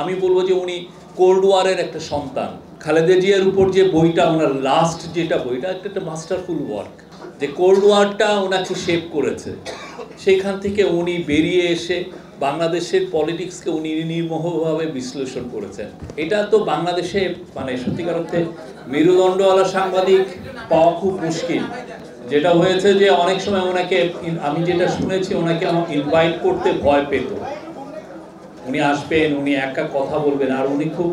আমি বলবো যে উনি কোল্ড ওয়ারের একটা সন্তান। খালেদা জিয়ার উপর যে বইটা ওনার লাস্ট যেটা বইটা একটা মাস্টারফুল ওয়ার্ক, যে কোল্ড ওয়ারটা ওনাকে শেপ করেছে। সেইখান থেকে উনি বেরিয়ে এসে বাংলাদেশের পলিটিক্সকে উনি নির্মোহভাবে বিশ্লেষণ করেছেন। এটা তো বাংলাদেশে মানে সত্যিকার অর্থে মেরুদণ্ডওয়ালা সাংবাদিক পাওয়া খুব মুশকিল। যেটা হয়েছে যে অনেক সময় ওনাকে, আমি যেটা শুনেছি, ওনাকে ইনভাইট করতে ভয় পেত। উনি আসবেন, উনি একা কথা বলবেন, আর উনি খুব,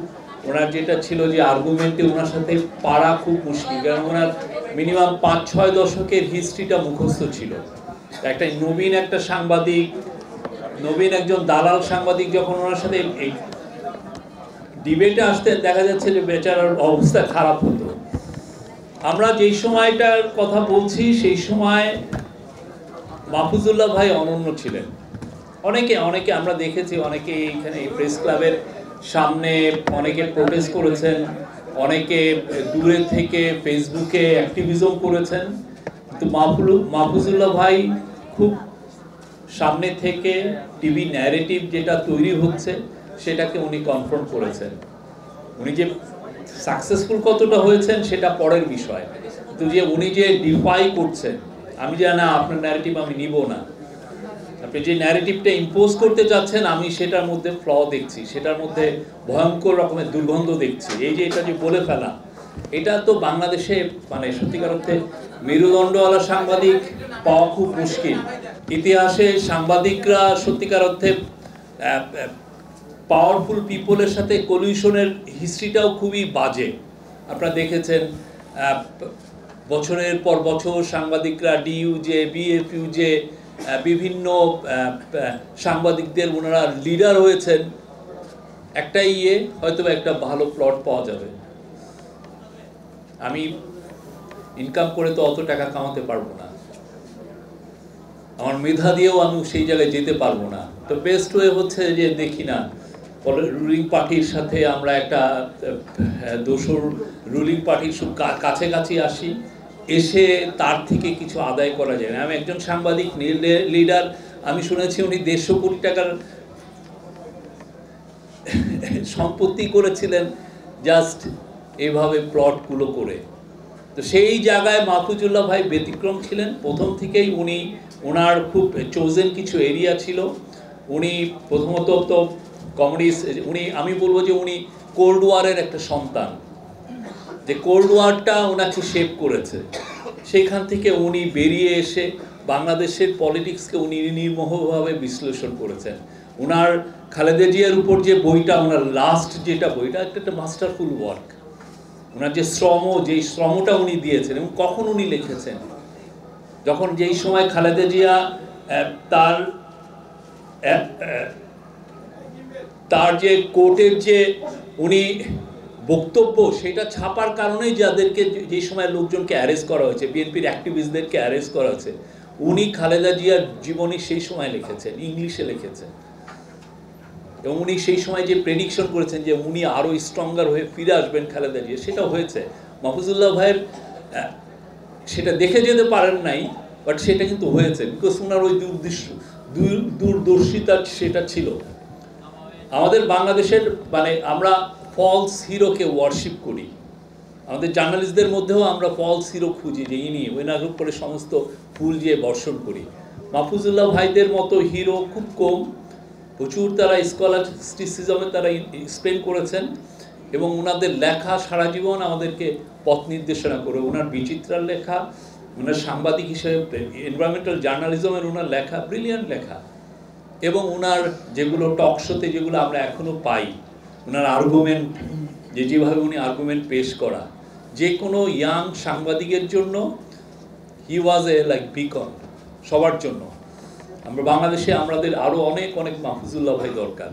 ওনার যেটা ছিল যে আর্গুমেন্টে ওনার সাথে পারা খুব মুশকিল, কারণ ওনার মিনিমাম ৫-৬ দশকের হিস্ট্রিটা মুখস্থ ছিল। একটা নবীন একটা সাংবাদিক, নবীন একজন দালাল সাংবাদিক যখন ওনার সাথে এই ডিবেটে আসতেন, দেখা যাচ্ছে যে বেচারার অবস্থা খারাপ হতো। আমরা যেই সময়টার কথা বলছি সেই সময় মাহফুজুল্লাহ ভাই অনন্য ছিলেন। অনেকে আমরা দেখেছি, অনেকে এইখানে প্রেস ক্লাবের সামনে অনেকে প্রোটেস্ট করেছেন, অনেকে দূরে থেকে ফেসবুকে অ্যাক্টিভিজম করেছেন, কিন্তু মাহফুজুল্লাহ ভাই খুব সামনে থেকে টিভি ন্যারেটিভ যেটা তৈরি হচ্ছে সেটাকে উনি কনফ্রন্ট করেছেন। উনি যে সাকসেসফুল কতটা হয়েছেন সেটা পরের বিষয়, কিন্তু যে উনি যে ডিফাই করছেন, আমি জানি না আপনার ন্যারেটিভ আমি নিব না, আপনি যে ন্যারেটিভটা ইম্পোজ করতে চাচ্ছেন আমি সেটার মধ্যে ফ্ল দেখছি, সেটার মধ্যে ভয়ঙ্কর রকমের দুর্গন্ধ দেখছি। এই যে এটা যে বলে ফেলা, এটা তো বাংলাদেশে মানে সত্যিকার অর্থে মেরুদণ্ডওয়ালা সাংবাদিক পাওয়া খুব মুশকিল। ইতিহাসে সাংবাদিকরা সত্যিকার অর্থে পাওয়ারফুল পিপলের সাথে কলিউশনের হিস্ট্রিটাও খুবই বাজে। আপনারা দেখেছেন বছরের পর বছর সাংবাদিকরা ডিইউজে, বিএফইউজে, বিভিন্ন সাংবাদিকদের ওনারা লিডার হয়েছেন। একটাই হয়তো একটা ভালো প্লট পাওয়া যাবে। আমি ইনকাম করে তো অত টাকা কামাতে পারবো না, আমার মেধা দিয়েও আমি সেই জায়গায় যেতে পারবো না। তো বেস্ট ওয়ে হচ্ছে যে দেখি না রুলিং পার্টির সাথে আমরা একটা দোসর রুলিং পার্টির কাছাকাছি আসি, এসে তার থেকে কিছু আদায় করা যায় না। আমি একজন সাংবাদিক লিডার, আমি শুনেছি উনি 150 কোটি টাকার সম্পত্তি করেছিলেন জাস্ট এভাবে প্লটগুলো করে। তো সেই জায়গায় মাহফুজুল্লাহ ভাই ব্যতিক্রম ছিলেন। প্রথম থেকেই উনি, ওনার খুব চোজেন কিছু এরিয়া ছিল। উনি প্রথমত তো কমিউনিস্ট, উনি, আমি বলবো যে উনি কোল্ড ওয়ারের একটা সন্তান, যে কোল্ড ওয়ারটা ওনাকে শেপ করেছে। সেইখান থেকে উনি বেরিয়ে এসে বাংলাদেশের পলিটিক্সকে উনি নির্মোহভাবে বিশ্লেষণ করেছেন। ওনার খালেদা জিয়ার উপর যে বইটা, ওনার লাস্ট যেটা বইটা একটা মাস্টারফুল ওয়ার্ক। ওনার যে যেই শ্রমটা উনি দিয়েছেন এবং কখন উনি লিখেছেন, যখন যেই সময় খালেদা জিয়া তার যে কোর্টের যে উনি বক্তব্য, সেটা ছাপার কারণেই যাদেরকে যেই সময় লোকজনকে অ্যারেস্ট করা হয়েছে, বিএনপির অ্যাক্টিভিস্টদেরকে অ্যারেস্ট করা হয়েছে, উনি খালেদা জিয়ার জীবনী সেই সময় লিখেছেন, ইংলিশে লিখেছেন। এবং উনি সেই সময় যে প্রেডিকশন করেছেন যে উনি আরও স্ট্রঙ্গার হয়ে ফিরে আসবেন খালেদা জিয়া, সেটা হয়েছে। মাহফুজুল্লাহ ভাইয়ের সেটা দেখে যেতে পারেন নাই, বাট সেটা কিন্তু হয়েছে, বিকজ ওনার ওই দূরদর্শিতা সেটা ছিল। আমাদের বাংলাদেশের মানে আমরা ফলস হিরোকে ওয়ার্শিপ করি, আমাদের জার্নালিস্টদের মধ্যেও আমরা ফলস হিরো খুঁজি, যে ইনি ওনার উপরে সমস্ত ফুল দিয়ে বর্ষণ করি। মাহফুজুল্লাহ ভাইদের মতো হিরো খুব কম, প্রচুর তারা স্কলাস্টিসিজমে তারা স্পেন্ড করেছেন, এবং ওনাদের লেখা সারা জীবন আমাদেরকে পথ নির্দেশনা করে। ওনার বিচিত্রার লেখা, ওনার সাংবাদিক হিসেবে এনভায়রনমেন্টাল জার্নালিজমের ওনার লেখা, ব্রিলিয়ান্ট লেখা, এবং ওনার যেগুলো টক শোতে যেগুলো আমরা এখনও পাই, ওনার আর্গুমেন্ট, যেভাবে উনি আর্গুমেন্ট পেশ করা, যে কোনো ইয়াং সাংবাদিকের জন্য হি ওয়াজ এ লাইক বিকন, সবার জন্য। আমরা বাংলাদেশে আমাদের আরও অনেক মাহফুজুল্লাহ ভাই দরকার।